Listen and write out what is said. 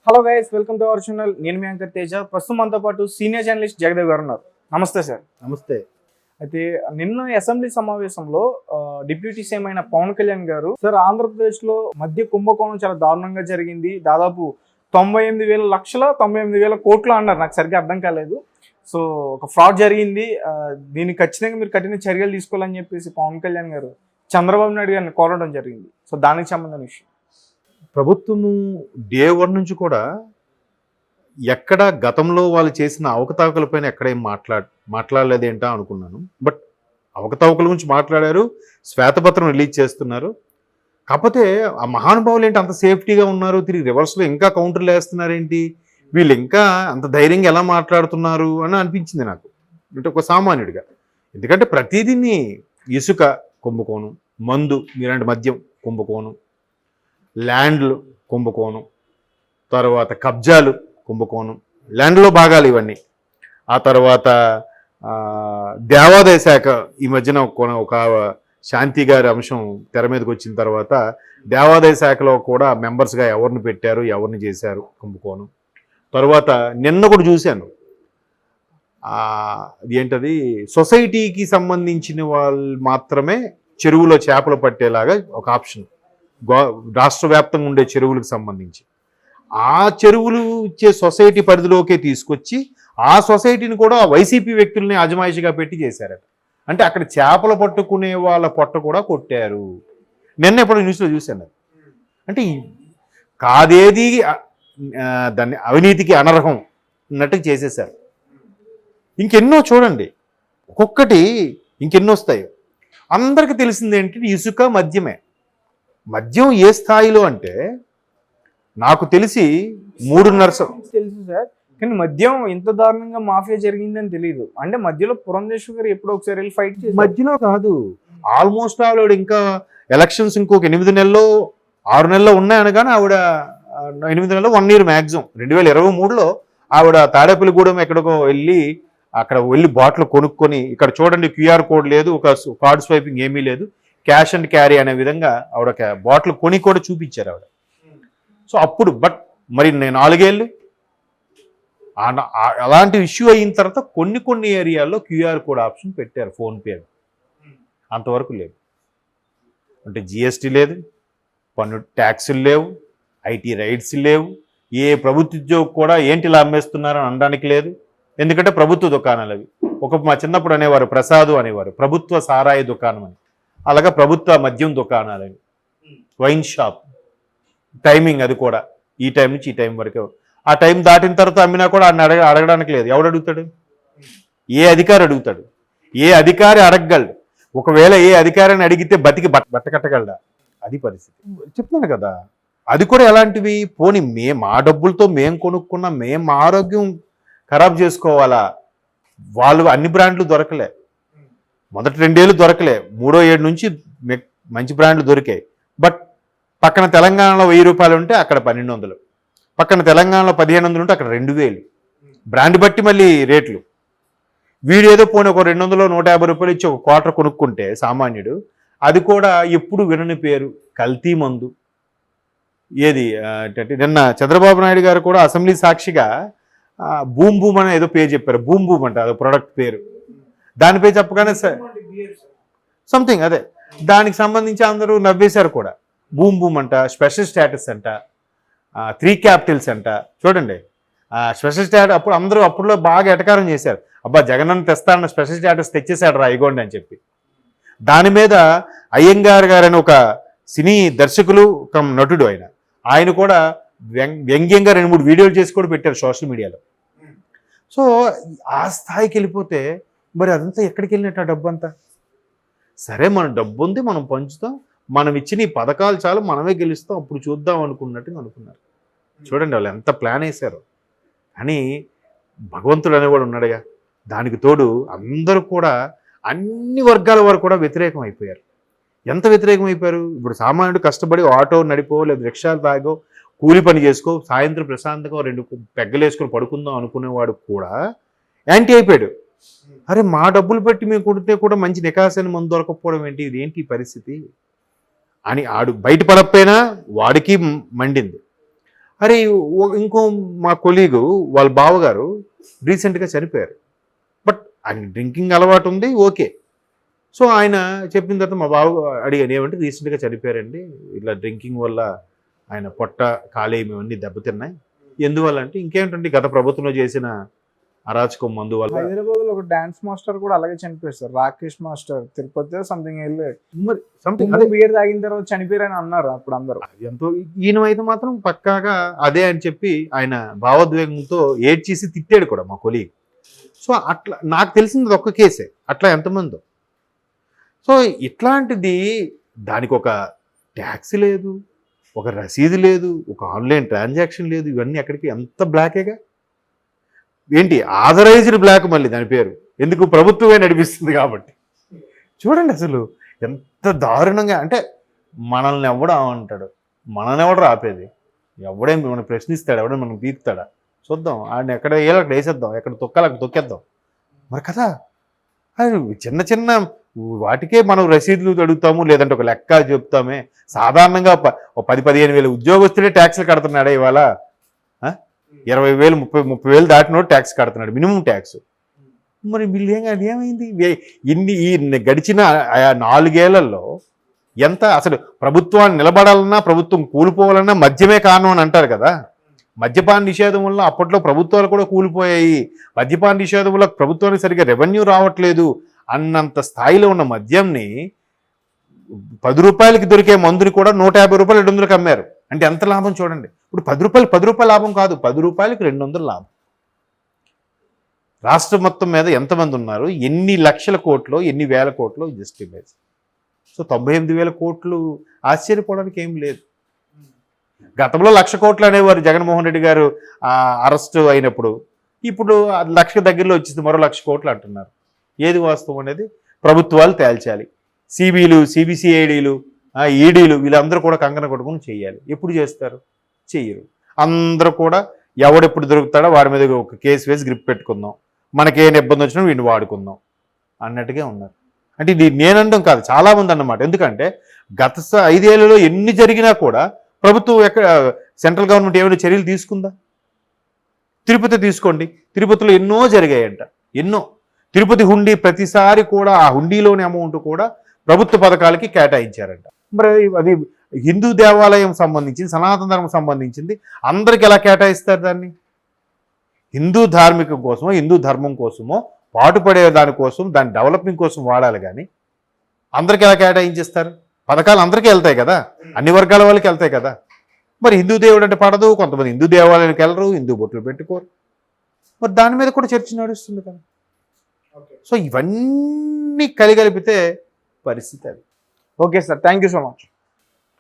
Hello guys, welcome to our channel. నేను మీ anchor Teja. ప్రస్తుతం మనతో పాటు సీనియర్ జర్నలిస్ట్ జగదేవ్ గారు ఉన్నారు. నమస్తే సార్. నమస్తే. అయితే నిన్న అసెంబ్లీ సమావేశంలో డిప్యూటీ సీఎం అయిన పవన్ కళ్యాణ్ గారు, సార్ ఆంధ్రప్రదేశ్లో మద్య కుంభకోణం చాలా దారుణంగా జరిగింది, దాదాపు 98,000 లక్షల 98,000 కోట్లు అన్నారు. నాకు సరిగ్గా అర్థం కాలేదు. సో ఒక ఫ్రాడ్ జరిగింది, దీనికి ఖచ్చితంగా మీరు కఠిన చర్యలు తీసుకోవాలని చెప్పేసి పవన్ కళ్యాణ్ గారు చంద్రబాబు నాయుడు గారిని కోరడం జరిగింది. సో దానికి సంబంధించిన విషయం. ప్రభుత్వము డే 1 నుంచి కూడా ఎక్కడ గతంలో వాళ్ళు చేసిన అవకతవకలపైన ఎక్కడేం మాట్లాడలేదేంటా అనుకున్నాను. బట్ అవకతవకల గురించి మాట్లాడారు, శ్వేతపత్రం రిలీజ్ చేస్తున్నారు. కాకపోతే ఆ మహానుభావులు ఏంటి అంత సేఫ్టీగా ఉన్నారు, తిరిగి రివర్స్లో ఇంకా కౌంటర్లు వేస్తున్నారేంటి, వీళ్ళు ఇంకా అంత ధైర్యంగా ఎలా మాట్లాడుతున్నారు అని అనిపించింది నాకు, అంటే ఒక సామాన్యుడిగా. ఎందుకంటే ప్రతిదీని ఇసుక కుంభకోణం, మందు మీలాంటి మద్యం కుంభకోణం, ల్యాండ్లు కుంభకోణం, తర్వాత కబ్జాలు కుంభకోణం, ల్యాండ్లో భాగాలు ఇవన్నీ. ఆ తర్వాత దేవాదాయ శాఖ ఈ మధ్యన ఒక శాంతి గారి అంశం తెర మీదకి వచ్చిన తర్వాత దేవాదాయ శాఖలో కూడా మెంబర్స్గా ఎవరిని పెట్టారు, ఎవరిని చేశారు కుంభకోణం. తర్వాత నిన్న కూడా చూశాను, ఏంటది సొసైటీకి సంబంధించిన వాళ్ళు మాత్రమే చెరువులో చేపలు పట్టేలాగా ఒక ఆప్షన్, రాష్ట్ర వ్యాప్తంగా ఉండే చెరువులకు సంబంధించి ఆ చెరువులు ఇచ్చే సొసైటీ పరిధిలోకే తీసుకొచ్చి ఆ సొసైటీని కూడా వైసీపీ వ్యక్తుల్ని అజమాయిషిగా పెట్టి చేశారట. అంటే అక్కడ చేపలు పట్టుకునే వాళ్ళ పొట్ట కూడా కొట్టారు. నిన్న ఎప్పుడు న్యూస్లో చూశాను. అంటే కాదేది దాన్ని అవినీతికి అనర్హం అన్నట్టు చేసేసారు. ఇంకెన్నో చూడండి, ఒక్కొక్కటి ఇంకెన్నో వస్తాయి. అందరికీ తెలిసింది ఏంటి, ఇసుక మద్యమే. మద్యం ఏ స్థాయిలో అంటే నాకు తెలిసి 3.5 తెలుసు సార్, కానీ మద్యం ఇంత దారుణంగా మాఫియా జరిగిందని తెలియదు. అంటే మధ్యలో పురంధేశ్వర్ గారు ఎప్పుడో ఒకసారి వెళ్ళి ఫైట్ చేసి, మధ్యలో కాదు, ఆల్మోస్ట్ ఆవిడ ఇంకా ఎలక్షన్స్ ఇంకొక 8 నెలలు 6 నెలలు ఉన్నాయనగానే ఆవిడ 8 నెలలు 1 year మ్యాక్సిమం 2023లో ఆవిడ తాడేపల్లిగూడెం ఎక్కడికో వెళ్ళి అక్కడ వెళ్ళి బాటిల్ కొనుక్కొని, ఇక్కడ చూడండి క్యూఆర్ కోడ్ లేదు, ఒక కార్డ్ స్వైపింగ్ ఏమీ లేదు, క్యాష్ అండ్ క్యారీ అనే విధంగా ఆవిడ బాటిల్ కొని కూడా చూపించారు ఆవిడ. సో అప్పుడు బట్ మరి నేను 4 ఏళ్ళు అలాంటి ఇష్యూ అయిన తర్వాత కొన్ని ఏరియాల్లో క్యూఆర్ కోడ్ ఆప్షన్ పెట్టారు ఫోన్పే. అంతవరకు లేదు. అంటే జిఎస్టీ లేదు, పన్ను ట్యాక్సులు లేవు, ఐటీ రైట్స్ లేవు, ఏ ప్రభుత్వ ఉద్యోగి కూడా ఏంటి ఇలా అమ్మేస్తున్నారని అనడానికి లేదు. ఎందుకంటే ప్రభుత్వ దుకాణాలు అవి. మా చిన్నప్పుడు అనేవారు ప్రసాదు అనేవారు, ప్రభుత్వ సారాయి దుకాణం అని. అలాగా ప్రభుత్వ మద్యం దుకాణాలు అవి, వైన్ షాప్. టైమింగ్ అది కూడా ఈ టైం నుంచి ఈ టైం వరకు. ఆ టైం దాటిన తర్వాత అమ్మినా కూడా ఆయన అడగడానికి లేదు. ఎవడు అడుగుతాడు? ఏ అధికారి అడుగుతాడు? ఏ అధికారి అడగగలడు? ఒకవేళ ఏ అధికారిని అడిగితే బతికి బట్ట కట్టగలడా? అది పరిస్థితి. చెప్తున్నాను కదా, అది కూడా ఎలాంటివి, పోనీ మా డబ్బులతో మేము కొనుక్కున్నా మేము మా ఆరోగ్యం ఖరాబ్ చేసుకోవాలా? వాళ్ళు అన్ని బ్రాండ్లు దొరకలే, మొదటి 2 ఏళ్ళు దొరకలే, 3వ ఏడు నుంచి మంచి బ్రాండ్లు దొరికాయి. బట్ పక్కన తెలంగాణలో 1000 రూపాయలు ఉంటే అక్కడ 1200, పక్కన తెలంగాణలో 1500 ఉంటే అక్కడ 2000. బ్రాండ్ బట్టి మళ్ళీ రేట్లు. వీడేదో పోనీ ఒక 200 150 రూపాయలు ఇచ్చి ఒక క్వార్టర్ కొనుక్కుంటే సామాన్యుడు, అది కూడా ఎప్పుడు వినని పేరు కల్తీ మందు. ఏది అంటే నిన్న చంద్రబాబు నాయుడు గారు కూడా అసెంబ్లీ సాక్షిగా బూమ్ బూమ్ అని ఏదో పేరు చెప్పారు. బూమ్ బూమ్ అంట అది ప్రొడక్ట్ పేరు. దాని పేరు చెప్పగానే సంథింగ్ అదే, దానికి సంబంధించి అందరూ నవ్వేశారు కూడా. బూమ్ బూమ్ అంట, స్పెషల్ స్టేటస్ అంట, 3 క్యాపిటల్స్ అంట. చూడండి, స్పెషల్ స్టేటస్ అప్పుడు అందరూ అప్పుడులో బాగా ఎటకారం చేశారు. అబ్బా జగనన్న తెస్తానన్న స్పెషల్ స్టేటస్ తెచ్చేశాడు రా ఇగోండి అని చెప్పి. దాని మీద అయ్యంగార్ గారని ఒక సినీ దర్శకులు ఒక నటుడు ఆయన కూడా వ్యంగ్యంగా 2-3 వీడియోలు చేసి కూడా పెట్టారు సోషల్ మీడియాలో. సో ఆ స్థాయికి వెళ్ళిపోతే మరి అదంతా ఎక్కడికి వెళ్ళినట్టు ఆ డబ్బు అంతా? సరే మన డబ్బు ఉంది, మనం పంచుతాం, మనం ఇచ్చిన ఈ పథకాలు చాలు, మనమే గెలుస్తాం, అప్పుడు చూద్దాం అనుకున్నట్టుగా అనుకున్నారు. చూడండి వాళ్ళు ఎంత ప్లాన్ వేశారు. కానీ భగవంతుడు అనేవాడు ఉన్నాడుగా, దానికి తోడు అందరూ కూడా అన్ని వర్గాల వారు కూడా వ్యతిరేకం అయిపోయారు. ఎంత వ్యతిరేకం అయిపోయారు? ఇప్పుడు సామాన్యుడు కష్టపడి ఆటో నడిపో లేదా రిక్షాలు తాగో కూలి పని చేసుకో, సాయంత్రం ప్రశాంతంగా 2 పెగ్గలు వేసుకొని పడుకుందాం అనుకునేవాడు కూడా యాంటీ అయిపోయాడు. అరే మా డబ్బులు పెట్టి మేము కొడితే కూడా మంచి నికాసైన మందు దొరకకపోవడం ఏంటి, ఇదేంటి పరిస్థితి అని ఆడు బయటపడకపోయినా వాడికి మండింది. అరే ఇంకో మా కొలీగు వాళ్ళ బావగారు రీసెంట్గా చనిపోయారు. బట్ ఆయన డ్రింకింగ్ అలవాటు ఉంది, ఓకే. సో ఆయన చెప్పిన తర్వాత మా బావ అడిగాను, ఏమంటే రీసెంట్గా చనిపోయారండి, ఇలా డ్రింకింగ్ వల్ల ఆయన పొట్ట కాలేయం ఇవన్నీ దెబ్బతిన్నాయి. ఎందువల్ల అంటే ఇంకేంటంటే గత ప్రభుత్వంలో చేసిన అరాచకం మందు వల్ల. హైదరాబాద్ లో ఒక డాన్స్ మాస్టర్ కూడా అలాగే చనిపోయారు sir, Rakesh master, Tirupati something వెళ్ళి మరి సంథింగ్ అదే బియర్ తాగిన తర్వాత చనిపోయారని అన్నారు అప్పుడు అందరూ. ఎంతో ఈయన అయితే మాత్రం పక్కాగా అదే అని చెప్పి ఆయన భావోద్వేగంతో ఏడ్చేసి తిట్టాడు కూడా మా కొలీగ్. సో అట్లా నాకు తెలిసింది ఒక్క కేసే, అట్లా ఎంతమందో. సో ఇట్లాంటిది దానికి ఒక ట్యాక్స్ లేదు, ఒక రసీదు లేదు, ఒక ఆన్లైన్ ట్రాన్సాక్షన్ లేదు, ఇవన్నీ ఎక్కడికి ఎంత బ్లాకేగా. ఏంటి ఆథరైజ్డ్ బ్లాక్, మళ్ళీ దాని పేరు ఎందుకు, ప్రభుత్వమే నడిపిస్తుంది కాబట్టి. చూడండి అసలు ఎంత దారుణంగా. అంటే మనల్ని ఎవడు అంటాడు, మనల్ని ఎవడు ఆపేది, ఎవడేం మనం ప్రశ్నిస్తాడు, ఎవడో మనం పీకుతాడా, చూద్దాం. ఆయన ఎక్కడ వేయాలి అక్కడ వేసేద్దాం, ఎక్కడ తొక్కాలి అక్కడ తొక్కేద్దాం మరి కదా. అది చిన్న చిన్న వాటికే మనం రసీదులు అడుగుతాము, లేదంటే ఒక లెక్క చెప్తామే. సాధారణంగా 10-15 వేల ఉద్యోగస్తులే ట్యాక్స్లు కడుతున్నాడే ఇవాళ. 20,000 30,000 దాటినోడు ట్యాక్స్ కడుతున్నాడు, మినిమం ట్యాక్స్. మరి వీళ్ళు అది ఏమైంది ఈ గడిచిన 4 ఏళ్లలో ఎంత అసలు ప్రభుత్వాన్ని నిలబడాలన్నా ప్రభుత్వం కూలిపోవాలన్నా మద్యమే కారణం అని అంటారు కదా. మద్యపాన నిషేధం వల్ల అప్పట్లో ప్రభుత్వాలు కూడా కూలిపోయాయి, మద్యపాన నిషేధం వల్ల ప్రభుత్వానికి సరిగ్గా రెవెన్యూ రావట్లేదు అన్నంత స్థాయిలో ఉన్న మద్యంని 10 రూపాయలకి దొరికే మందుని కూడా 150 రూపాయలు 200కి అమ్మారు. అంటే ఎంత లాభం చూడండి. ఇప్పుడు 10 రూపాయలు లాభం కాదు, 10 రూపాయలకి 200 లాభం. రాష్ట్రం మొత్తం మీద ఎంతమంది ఉన్నారు, ఎన్ని లక్షల కోట్లు, ఎన్ని వేల కోట్లు, జస్ట్ ఇమేజ్. సో 98,000 కోట్లు ఆశ్చర్యపోవడానికి ఏం లేదు. గతంలో 1,00,000 కోట్లు అనేవారు జగన్మోహన్ రెడ్డి గారు అరెస్ట్ అయినప్పుడు. ఇప్పుడు 1,00,000 దగ్గరలో వచ్చేసి మరో 1,00,000 కోట్లు అంటున్నారు. ఏది వాస్తవం అనేది ప్రభుత్వాలు తేల్చాలి. సిబిలు, సిబిసిఐడీలు, ఈడీలు వీళ్ళందరూ కూడా కంకణ కొట్టుకుని చేయాలి. ఎప్పుడు చేస్తారు? చెయ్యరు. అందరూ కూడా ఎవడెప్పుడు దొరుకుతాడో వాడి మీద ఒక కేసు వేసి గ్రిప్ పెట్టుకుందాం, మనకేం ఇబ్బంది వచ్చినా వీడిని వాడుకుందాం అన్నట్టుగా ఉన్నారు. అంటే ఇది నేనండం కాదు, చాలామంది అన్నమాట. ఎందుకంటే గత 5 ఏళ్లలో ఎన్ని జరిగినా కూడా ప్రభుత్వం సెంట్రల్ గవర్నమెంట్ ఏమైనా చర్యలు తీసుకుందా? తిరుపతి తీసుకోండి, తిరుపతిలో ఎన్నో జరిగాయంట, ఎన్నో. తిరుపతి హుండీ ప్రతిసారి కూడా ఆ హుండీలోని అమౌంట్ కూడా ప్రభుత్వ పథకాలకి కేటాయించారంట. మరి అది హిందూ దేవాలయం సంబంధించింది, సనాతన ధర్మం సంబంధించింది, అందరికి ఎలా కేటాయిస్తారు దాన్ని? హిందూ ధార్మికం కోసమో హిందూ ధర్మం కోసమో పాటుపడే దానికోసం, దాని డెవలపింగ్ కోసం వాడాలి. కానీ అందరికి ఎలా కేటాయించేస్తారు? పథకాలు అందరికీ వెళ్తాయి కదా, అన్ని వర్గాల వాళ్ళకి వెళ్తాయి కదా. మరి హిందూ దేవుడు అంటే పడదు, కొంతమంది హిందూ దేవాలయానికి వెళ్ళరు, హిందూ బొట్లు పెట్టుకోరు. మరి దాని మీద కూడా చర్చ నడుస్తుంది కదా. సో ఇవన్నీ కలిగితే పరిస్థితి అది. Okay sir, thank you so much.